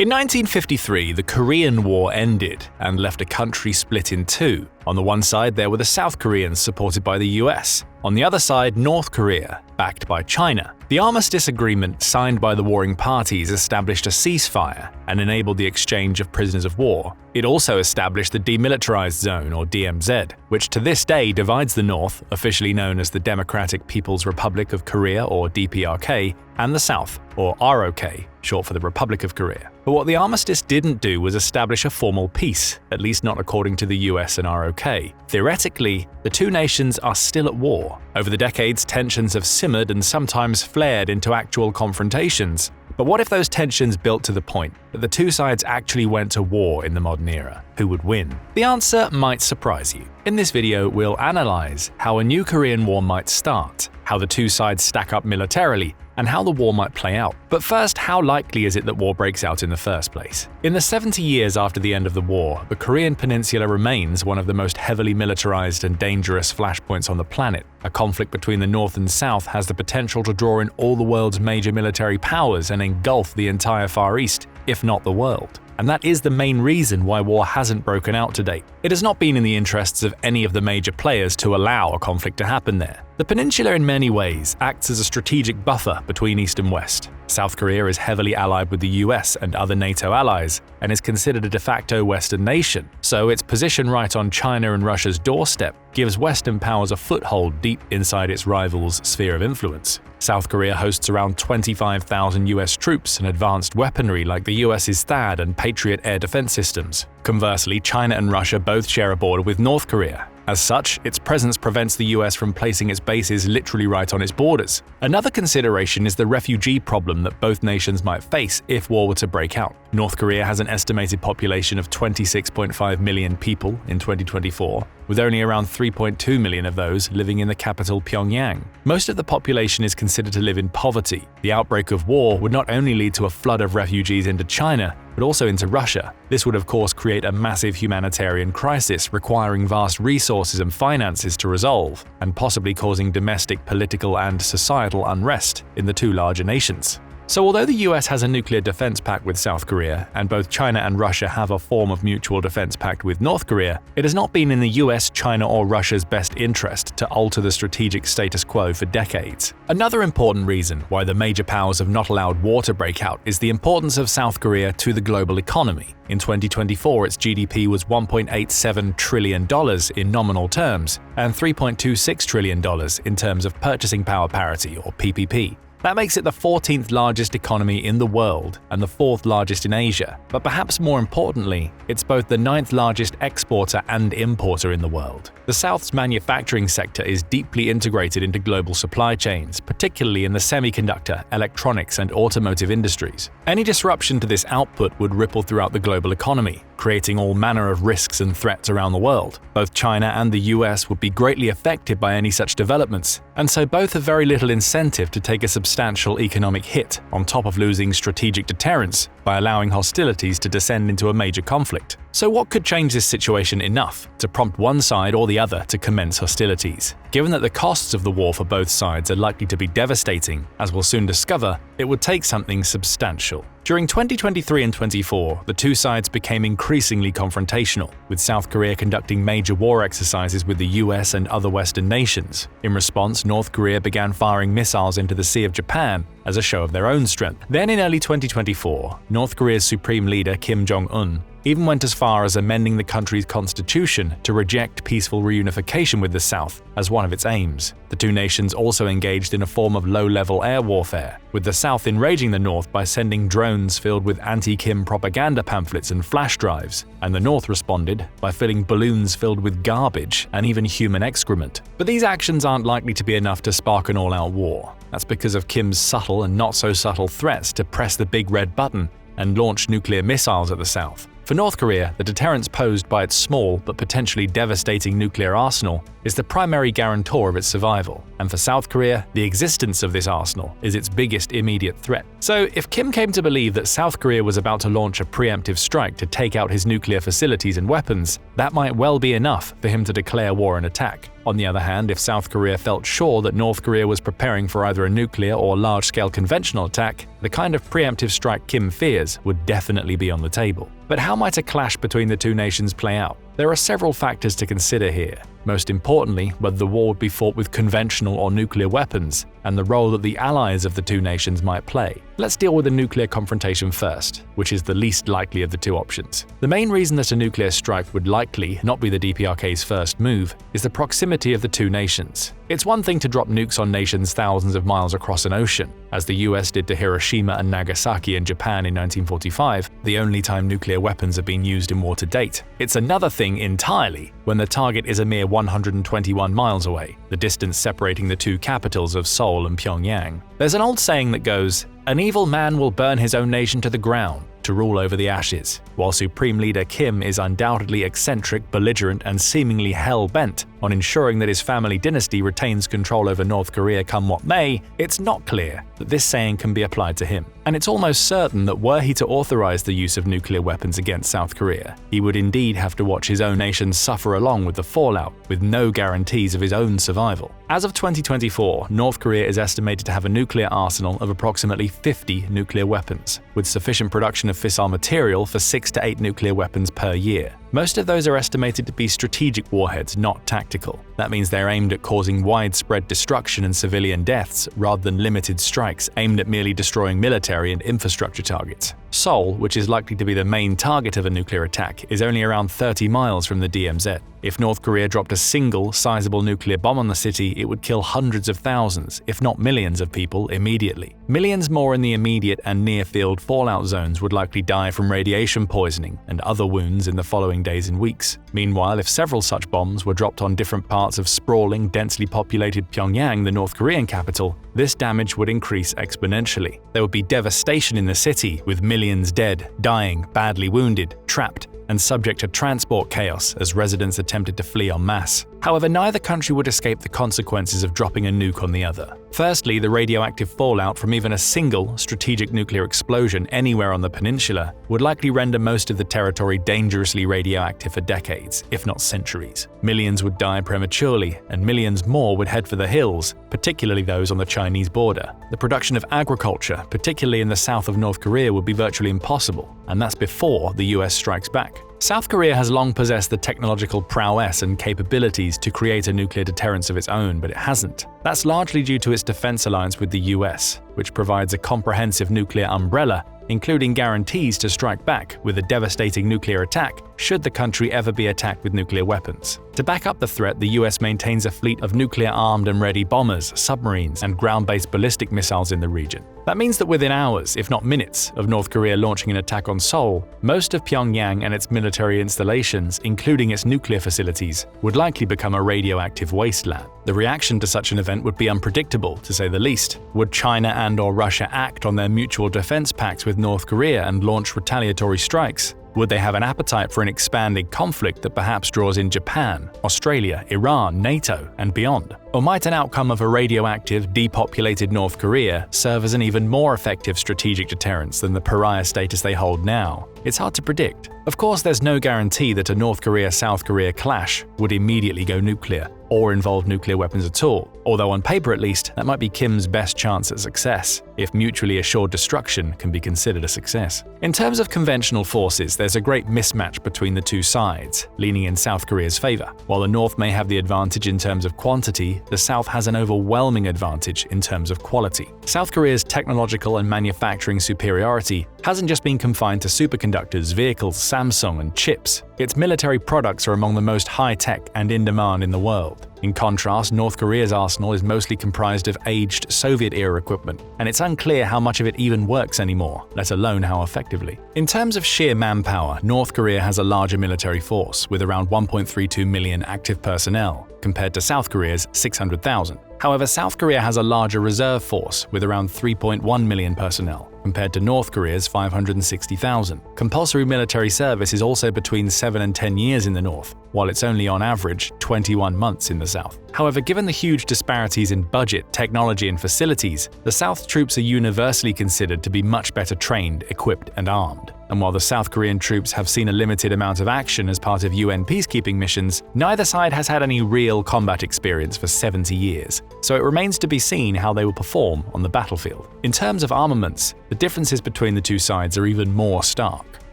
In 1953, the Korean War ended and left a country split in two. On the one side, there were the South Koreans supported by the US. On the other side, North Korea, backed by China. The armistice agreement signed by the warring parties established a ceasefire and enabled the exchange of prisoners of war. It also established the Demilitarized Zone, or DMZ, which to this day divides the North, officially known as the Democratic People's Republic of Korea, or DPRK, and the South, or ROK, short for the Republic of Korea. But what the armistice didn't do was establish a formal peace, at least not according to the US and ROK. Theoretically, the two nations are still at war. Over the decades, tensions have simmered and sometimes flared into actual confrontations. But what if those tensions built to the point that the two sides actually went to war in the modern era? Who would win? The answer might surprise you. In this video, we'll analyze how a new Korean War might start, how the two sides stack up militarily, and how the war might play out. But first, how likely is it that war breaks out in the first place? In the 70 years after the end of the war, the Korean Peninsula remains one of the most heavily militarized and dangerous flashpoints on the planet. A conflict between the North and South has the potential to draw in all the world's major military powers and engulf the entire Far East, if not the world. And that is the main reason why war hasn't broken out to date. It has not been in the interests of any of the major players to allow a conflict to happen there. The peninsula in many ways acts as a strategic buffer between East and West. South Korea is heavily allied with the US and other NATO allies, and is considered a de facto Western nation, so its position right on China and Russia's doorstep gives Western powers a foothold deep inside its rivals' sphere of influence. South Korea hosts around 25,000 US troops and advanced weaponry like the US's THAAD and Patriot air defense systems. Conversely, China and Russia both share a border with North Korea. As such, its presence prevents the US from placing its bases literally right on its borders. Another consideration is the refugee problem that both nations might face if war were to break out. North Korea has an estimated population of 26.5 million people in 2024, with only around 3.2 million of those living in the capital Pyongyang. Most of the population is considered to live in poverty. The outbreak of war would not only lead to a flood of refugees into China, but also into Russia. This would of course create a massive humanitarian crisis requiring vast resources and finances to resolve, and possibly causing domestic political and societal unrest in the two larger nations. So although the US has a nuclear defense pact with South Korea, and both China and Russia have a form of mutual defense pact with North Korea, it has not been in the US, China, or Russia's best interest to alter the strategic status quo for decades. Another important reason why the major powers have not allowed war to break out is the importance of South Korea to the global economy. In 2024, its GDP was $1.87 trillion in nominal terms, and $3.26 trillion in terms of purchasing power parity, or PPP. That makes it the 14th largest economy in the world and the 4th largest in Asia. But perhaps more importantly, it's both the 9th largest exporter and importer in the world. The South's manufacturing sector is deeply integrated into global supply chains, particularly in the semiconductor, electronics, and automotive industries. Any disruption to this output would ripple throughout the global economy, creating all manner of risks and threats around the world. Both China and the US would be greatly affected by any such developments, and so both have very little incentive to take a substantial economic hit on top of losing strategic deterrence by allowing hostilities to descend into a major conflict. So what could change this situation enough to prompt one side or the other to commence hostilities? Given that the costs of the war for both sides are likely to be devastating, as we'll soon discover, it would take something substantial. During 2023 and 24, the two sides became increasingly confrontational, with South Korea conducting major war exercises with the US and other Western nations. In response, North Korea began firing missiles into the Sea of Japan as a show of their own strength. Then in early 2024, North Korea's supreme leader Kim Jong-un even went as far as amending the country's constitution to reject peaceful reunification with the South as one of its aims. The two nations also engaged in a form of low-level air warfare, with the South enraging the North by sending drones filled with anti-Kim propaganda pamphlets and flash drives, and the North responded by filling balloons filled with garbage and even human excrement. But these actions aren't likely to be enough to spark an all-out war. That's because of Kim's subtle and not-so-subtle threats to press the big red button and launch nuclear missiles at the South. For North Korea, the deterrence posed by its small but potentially devastating nuclear arsenal is the primary guarantor of its survival, and for South Korea, the existence of this arsenal is its biggest immediate threat. So if Kim came to believe that South Korea was about to launch a preemptive strike to take out his nuclear facilities and weapons, that might well be enough for him to declare war and attack. On the other hand, if South Korea felt sure that North Korea was preparing for either a nuclear or large-scale conventional attack, the kind of preemptive strike Kim fears would definitely be on the table. But how might a clash between the two nations play out? There are several factors to consider here. Most importantly, whether the war would be fought with conventional or nuclear weapons, and the role that the allies of the two nations might play. Let's deal with the nuclear confrontation first, which is the least likely of the two options. The main reason that a nuclear strike would likely not be the DPRK's first move is the proximity of the two nations. It's one thing to drop nukes on nations thousands of miles across an ocean, as the US did to Hiroshima and Nagasaki in Japan in 1945, the only time nuclear weapons have been used in war to date. It's another thing entirely when the target is a mere 121 miles away, the distance separating the two capitals of Seoul and Pyongyang. There's an old saying that goes, "An evil man will burn his own nation to the ground to rule over the ashes." While Supreme Leader Kim is undoubtedly eccentric, belligerent, and seemingly hell-bent on ensuring that his family dynasty retains control over North Korea come what may, it's not clear that this saying can be applied to him. And it's almost certain that were he to authorize the use of nuclear weapons against South Korea, he would indeed have to watch his own nation suffer along with the fallout, with no guarantees of his own survival. As of 2024, North Korea is estimated to have a nuclear arsenal of approximately 50 nuclear weapons, with sufficient production of fissile material for 6 to 8 nuclear weapons per year. Most of those are estimated to be strategic warheads, not tactical. That means they're aimed at causing widespread destruction and civilian deaths rather than limited strikes aimed at merely destroying military and infrastructure targets. Seoul, which is likely to be the main target of a nuclear attack, is only around 30 miles from the DMZ. If North Korea dropped a single, sizable nuclear bomb on the city, it would kill hundreds of thousands, if not millions of people immediately. Millions more in the immediate and near-field fallout zones would likely die from radiation poisoning and other wounds in the following days and weeks. Meanwhile, if several such bombs were dropped on different parts of sprawling, densely populated Pyongyang, the North Korean capital, this damage would increase exponentially. There would be devastation in the city, with millions dead, dying, badly wounded, trapped, and subject to transport chaos as residents attempted to flee en masse. However, neither country would escape the consequences of dropping a nuke on the other. Firstly, the radioactive fallout from even a single strategic nuclear explosion anywhere on the peninsula would likely render most of the territory dangerously radioactive for decades, if not centuries. Millions would die prematurely, and millions more would head for the hills, particularly those on the Chinese border. The production of agriculture, particularly in the south of North Korea, would be virtually impossible, and that's before the US strikes back. South Korea has long possessed the technological prowess and capabilities to create a nuclear deterrence of its own, but it hasn't. That's largely due to its defense alliance with the US, which provides a comprehensive nuclear umbrella, including guarantees to strike back with a devastating nuclear attack should the country ever be attacked with nuclear weapons. To back up the threat, the US maintains a fleet of nuclear-armed and ready bombers, submarines, and ground-based ballistic missiles in the region. That means that within hours, if not minutes, of North Korea launching an attack on Seoul, most of Pyongyang and its military installations, including its nuclear facilities, would likely become a radioactive wasteland. The reaction to such an event would be unpredictable, to say the least. Would China and/or Russia act on their mutual defense pacts with North Korea and launch retaliatory strikes? Would they have an appetite for an expanded conflict that perhaps draws in Japan, Australia, Iran, NATO, and beyond? Or might an outcome of a radioactive, depopulated North Korea serve as an even more effective strategic deterrence than the pariah status they hold now? It's hard to predict. Of course, there's no guarantee that a North Korea-South Korea clash would immediately go nuclear, or involve nuclear weapons at all, although on paper at least, that might be Kim's best chance at success, if mutually assured destruction can be considered a success. In terms of conventional forces, there's a great mismatch between the two sides, leaning in South Korea's favor. While the North may have the advantage in terms of quantity, the South has an overwhelming advantage in terms of quality. South Korea's technological and manufacturing superiority hasn't just been confined to superconductors, vehicles, Samsung, and chips. Its military products are among the most high-tech and in demand in the world. In contrast, North Korea's arsenal is mostly comprised of aged Soviet-era equipment, and it's unclear how much of it even works anymore, let alone how effectively. In terms of sheer manpower, North Korea has a larger military force, with around 1.32 million active personnel, compared to South Korea's 600,000. However, South Korea has a larger reserve force, with around 3.1 million personnel, compared to North Korea's 560,000. Compulsory military service is also between 7 and 10 years in the North, while it's only on average 21 months in the South. However, given the huge disparities in budget, technology, and facilities, the South troops are universally considered to be much better trained, equipped, and armed. and while the South Korean troops have seen a limited amount of action as part of UN peacekeeping missions, neither side has had any real combat experience for 70 years, so it remains to be seen how they will perform on the battlefield. In terms of armaments, the differences between the two sides are even more stark.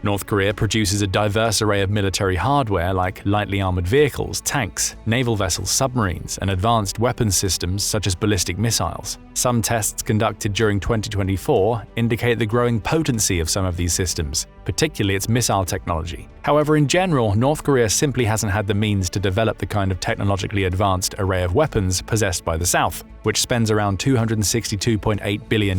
North Korea produces a diverse array of military hardware like lightly armored vehicles, tanks, naval vessels, submarines, and advanced weapons systems such as ballistic missiles. Some tests conducted during 2024 indicate the growing potency of some of these systems, particularly its missile technology. However, in general, North Korea simply hasn't had the means to develop the kind of technologically advanced array of weapons possessed by the South, which spends around $262.8 billion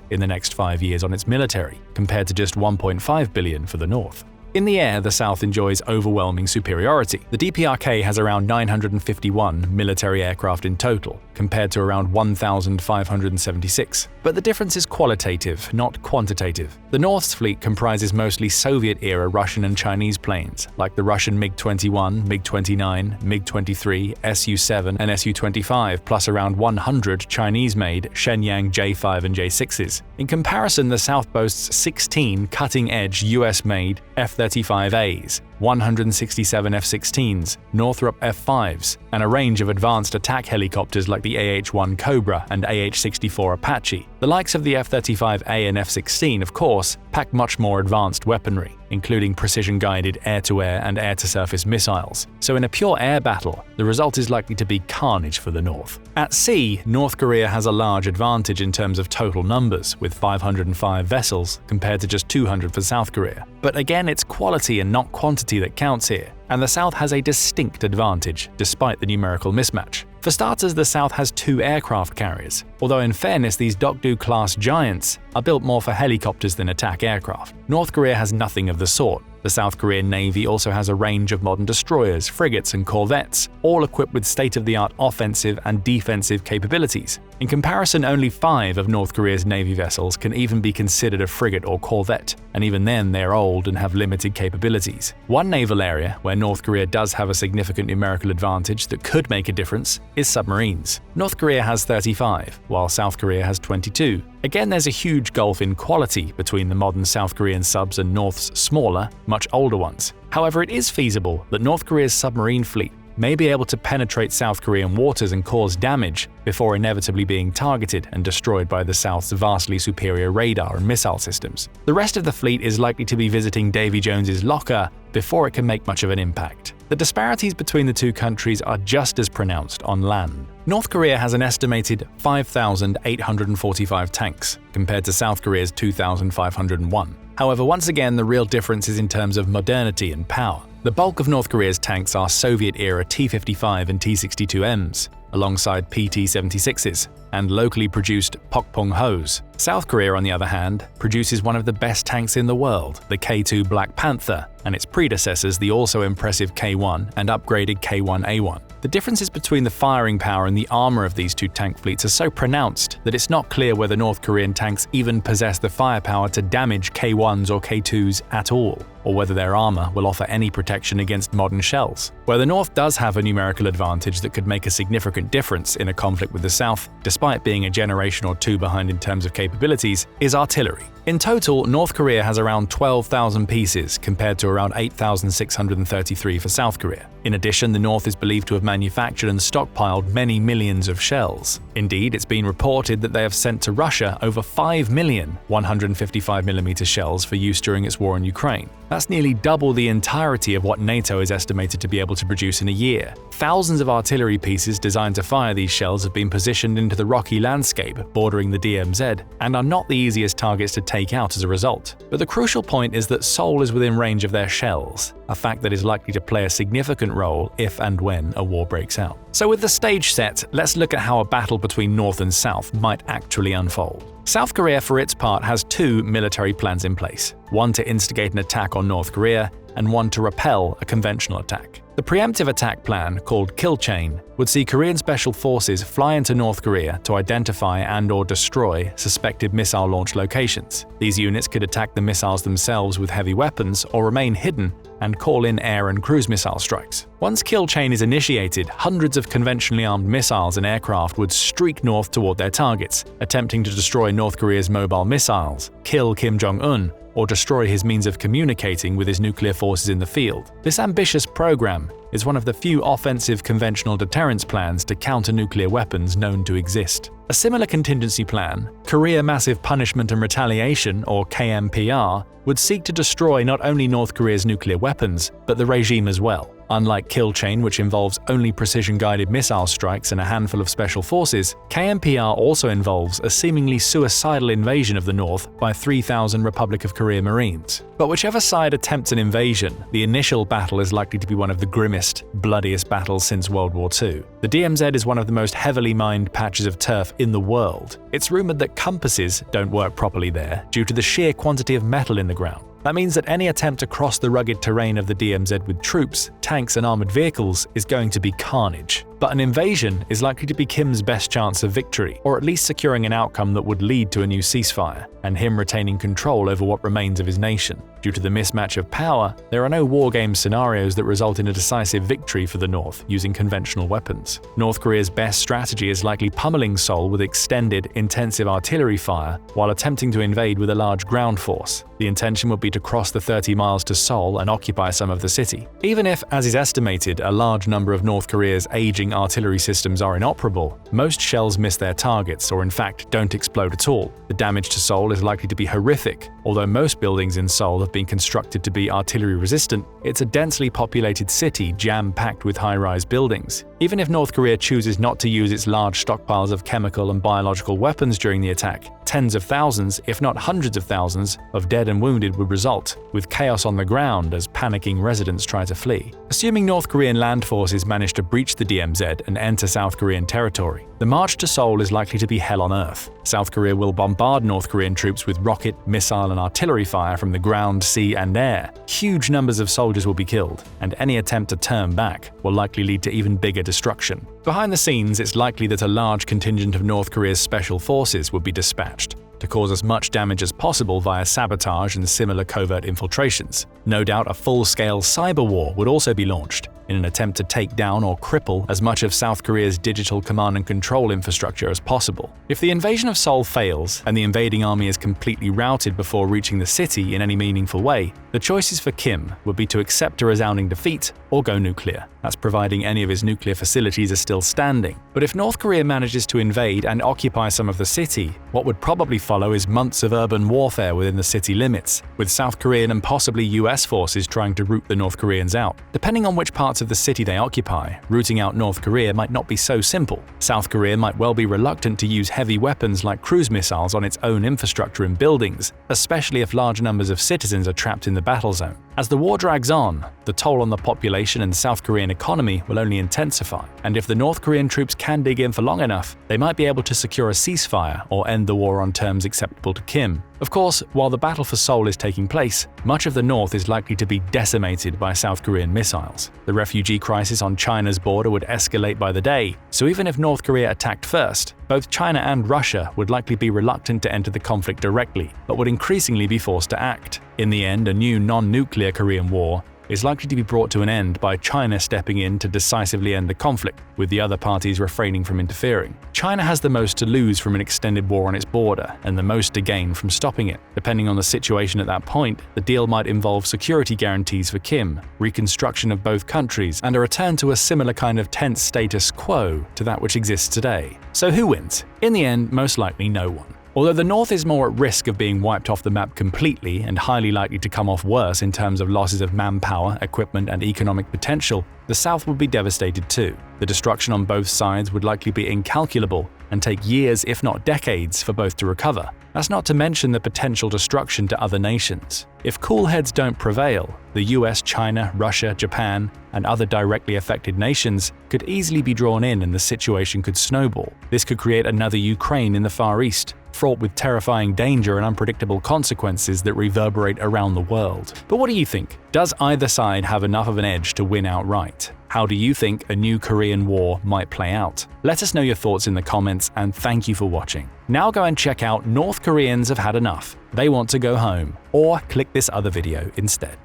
in the next 5 years on its military, compared to just $1.5 billion for the North. In the air, the South enjoys overwhelming superiority. The DPRK has around 951 military aircraft in total, compared to around 1,576. But the difference is qualitative, not quantitative. The North's fleet comprises mostly Soviet-era Russian and Chinese planes, like the Russian MiG-21, MiG-29, MiG-23, Su-7, and Su-25, plus around 100 Chinese-made Shenyang J-5 and J-6s. In comparison, the South boasts 16 cutting-edge US-made F-35As, 167 F-16s, Northrop F-5s, and a range of advanced attack helicopters like the AH-1 Cobra and AH-64 Apache. The likes of the F-35A and F-16, of course, pack much more advanced weaponry, including precision-guided air-to-air and air-to-surface missiles. So in a pure air battle, the result is likely to be carnage for the North. At sea, North Korea has a large advantage in terms of total numbers, with 505 vessels compared to just 200 for South Korea. But again, it's quality and not quantity that counts here, and the South has a distinct advantage despite the numerical mismatch. For starters, the South has 2 aircraft carriers, although in fairness these Dokdo-class giants are built more for helicopters than attack aircraft. North Korea has nothing of the sort. The South Korean Navy also has a range of modern destroyers, frigates, and corvettes, all equipped with state-of-the-art offensive and defensive capabilities. In comparison, only 5 of North Korea's Navy vessels can even be considered a frigate or corvette, and even then they're old and have limited capabilities. One naval area where North Korea does have a significant numerical advantage that could make a difference is submarines. North Korea has 35, while South Korea has 22. Again, there's a huge gulf in quality between the modern South Korean subs and North's smaller, much older ones. However, it is feasible that North Korea's submarine fleet may be able to penetrate South Korean waters and cause damage before inevitably being targeted and destroyed by the South's vastly superior radar and missile systems. The rest of the fleet is likely to be visiting Davy Jones's locker before it can make much of an impact. The disparities between the two countries are just as pronounced on land. North Korea has an estimated 5,845 tanks, compared to South Korea's 2,501. However, once again, the real difference is in terms of modernity and power. The bulk of North Korea's tanks are Soviet-era T-55 and T-62Ms, alongside PT-76s, and locally produced Pokpong-hos. South Korea, on the other hand, produces one of the best tanks in the world, the K2 Black Panther, and its predecessors, the also impressive K1 and upgraded K1A1. The differences between the firing power and the armor of these two tank fleets are so pronounced that it's not clear whether North Korean tanks even possess the firepower to damage K1s or K2s at all, or whether their armor will offer any protection against modern shells. Where the North does have a numerical advantage that could make a significant difference in a conflict with the South, despite being a generation or two behind in terms of capabilities, is artillery. In total, North Korea has around 12,000 pieces compared to around 8,633 for South Korea. In addition, the North is believed to have manufactured and stockpiled many millions of shells. Indeed, it's been reported that they have sent to Russia over 5 million 155mm shells for use during its war in Ukraine. That's nearly double the entirety of what NATO is estimated to be able to produce in a year. Thousands of artillery pieces designed to fire these shells have been positioned into the rocky landscape bordering the DMZ and are not the easiest targets to take out as a result. But the crucial point is that Seoul is within range of their shells, a fact that is likely to play a significant role if and when a war breaks out. So with the stage set, let's look at how a battle between North and South might actually unfold. South Korea, for its part, has 2 military plans in place, one to instigate an attack on North Korea and one to repel a conventional attack. The preemptive attack plan, called Kill Chain, would see Korean special forces fly into North Korea to identify and/or destroy suspected missile launch locations. These units could attack the missiles themselves with heavy weapons or remain hidden and call in air and cruise missile strikes. Once kill chain is initiated, hundreds of conventionally armed missiles and aircraft would streak north toward their targets, attempting to destroy North Korea's mobile missiles, kill Kim Jong-un, or destroy his means of communicating with his nuclear forces in the field. This ambitious program is one of the few offensive conventional deterrence plans to counter nuclear weapons known to exist. A similar contingency plan, Korea Massive Punishment and Retaliation, or KMPR, would seek to destroy not only North Korea's nuclear weapons, but the regime as well. Unlike Kill Chain, which involves only precision-guided missile strikes and a handful of special forces, KMPR also involves a seemingly suicidal invasion of the North by 3,000 Republic of Korea Marines. But whichever side attempts an invasion, the initial battle is likely to be one of the grimmest, bloodiest battles since World War II. The DMZ is one of the most heavily mined patches of turf in the world. It's rumored that compasses don't work properly there due to the sheer quantity of metal in the ground. That means that any attempt to cross the rugged terrain of the DMZ with troops, tanks, and armored vehicles is going to be carnage. But an invasion is likely to be Kim's best chance of victory, or at least securing an outcome that would lead to a new ceasefire, and him retaining control over what remains of his nation. Due to the mismatch of power, there are no wargame scenarios that result in a decisive victory for the North using conventional weapons. North Korea's best strategy is likely pummeling Seoul with extended, intensive artillery fire while attempting to invade with a large ground force. The intention would be to cross the 30 miles to Seoul and occupy some of the city. Even if, as is estimated, a large number of North Korea's aging artillery systems are inoperable, most shells miss their targets or in fact don't explode at all. The damage to Seoul is likely to be horrific. Although most buildings in Seoul have been constructed to be artillery resistant, it's a densely populated city jam-packed with high-rise buildings. Even if North Korea chooses not to use its large stockpiles of chemical and biological weapons during the attack, tens of thousands, if not hundreds of thousands, of dead and wounded would result, with chaos on the ground as panicking residents try to flee. Assuming North Korean land forces manage to breach the DMZ and enter South Korean territory, the march to Seoul is likely to be hell on earth. South Korea will bombard North Korean troops with rocket, missile, and artillery fire from the ground, sea, and air. Huge numbers of soldiers will be killed, and any attempt to turn back will likely lead to even bigger destruction. Behind the scenes, it's likely that a large contingent of North Korea's special forces would be dispatched to cause as much damage as possible via sabotage and similar covert infiltrations. No doubt a full-scale cyber war would also be launched in an attempt to take down or cripple as much of South Korea's digital command and control infrastructure as possible. If the invasion of Seoul fails and the invading army is completely routed before reaching the city in any meaningful way, the choices for Kim would be to accept a resounding defeat or go nuclear. That's providing any of his nuclear facilities are still standing. But if North Korea manages to invade and occupy some of the city, what would probably follow is months of urban warfare within the city limits, with South Korean and possibly US forces trying to root the North Koreans out. Depending on which parts of the city they occupy, rooting out North Korea might not be so simple. South Korea might well be reluctant to use heavy weapons like cruise missiles on its own infrastructure and buildings, especially if large numbers of citizens are trapped in the battle zone. As the war drags on, the toll on the population and South Korean economy will only intensify, and if the North Korean troops can dig in for long enough, they might be able to secure a ceasefire or end the war on terms acceptable to Kim. Of course, while the battle for Seoul is taking place, much of the north is likely to be decimated by South Korean missiles. The refugee crisis on China's border would escalate by the day, so even if North Korea attacked first, both China and Russia would likely be reluctant to enter the conflict directly, but would increasingly be forced to act. In the end, a new non-nuclear Korean war is likely to be brought to an end by China stepping in to decisively end the conflict, with the other parties refraining from interfering. China has the most to lose from an extended war on its border, and the most to gain from stopping it. Depending on the situation at that point, the deal might involve security guarantees for Kim, reconstruction of both countries, and a return to a similar kind of tense status quo to that which exists today. So who wins? In the end, most likely no one. Although the North is more at risk of being wiped off the map completely and highly likely to come off worse in terms of losses of manpower, equipment, and economic potential, the South would be devastated too. The destruction on both sides would likely be incalculable and take years, if not decades, for both to recover. That's not to mention the potential destruction to other nations. If cool heads don't prevail, the US, China, Russia, Japan, and other directly affected nations could easily be drawn in and the situation could snowball. This could create another Ukraine in the Far East, fraught with terrifying danger and unpredictable consequences that reverberate around the world. But what do you think? Does either side have enough of an edge to win outright? How do you think a new Korean war might play out? Let us know your thoughts in the comments, and thank you for watching. Now go and check out North Koreans Have Had Enough. They Want to Go Home, or click this other video instead.